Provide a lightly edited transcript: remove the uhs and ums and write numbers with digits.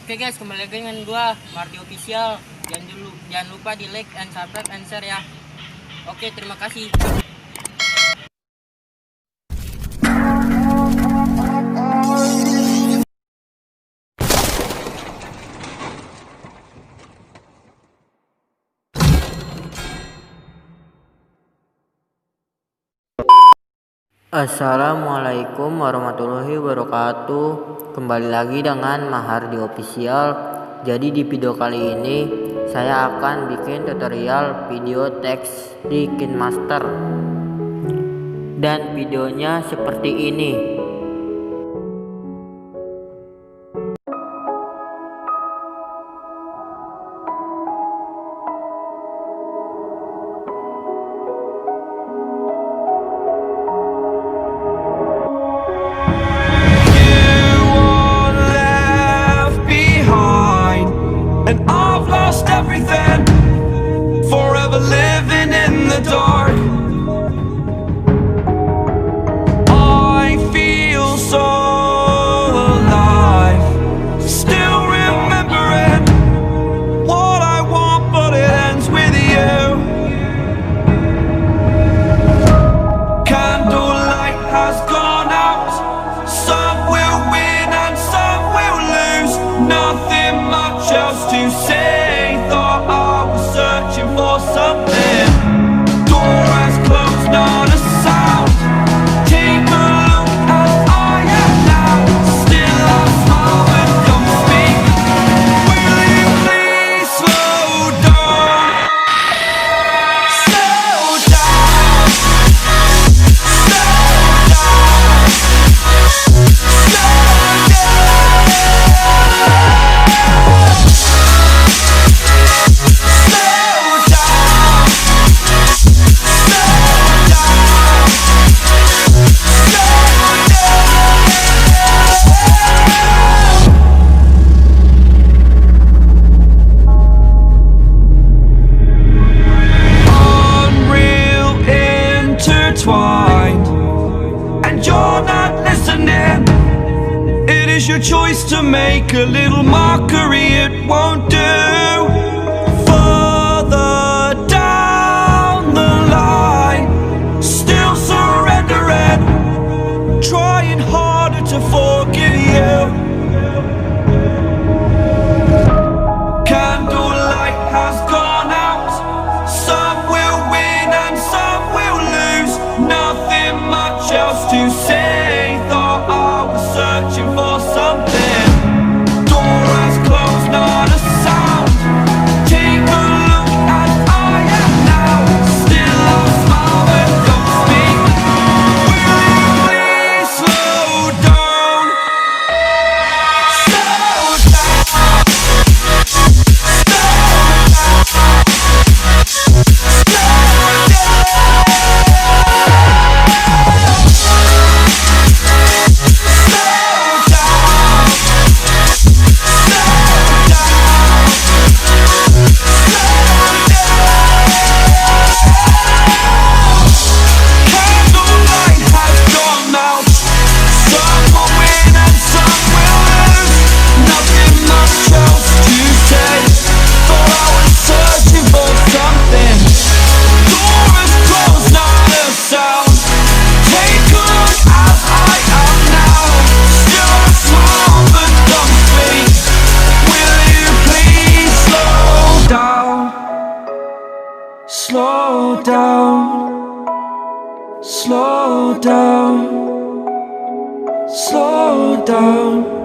Oke guys, kembali lagi dengan gua Marty Official. Jangan lupa di like and subscribe and share ya. Oke, terima kasih. Assalamualaikum warahmatullahi wabarakatuh. Kembali lagi dengan Mahar di Official. Jadi di video kali ini saya akan bikin tutorial video teks di Kinemaster. Dan videonya seperti ini. And I've lost everything, forever living in the dark. I feel so alive, still remembering what I want, but it ends with you. Candlelight has gone out, some will win and some will lose. Nothing much else to say. Thought I was searching for something. Door has closed, not a sound. Take a look as I am now. Still I smile but don't speak. Will you please slow down? Slow down. Slow down. Slow and you're not listening. It is your choice to make a little mockery, it won't do. Further down the line, still surrendering, trying harder to forgive you. Candlelight has gone out, some will win and some will lose. Nothing much else to say. Thought I was searching for something. Door has closed, not a sound. Take a look as I am now. Still I smile but don't speak. Will you please slow down? Slow down. Slow down. Slow down, slow down, slow down.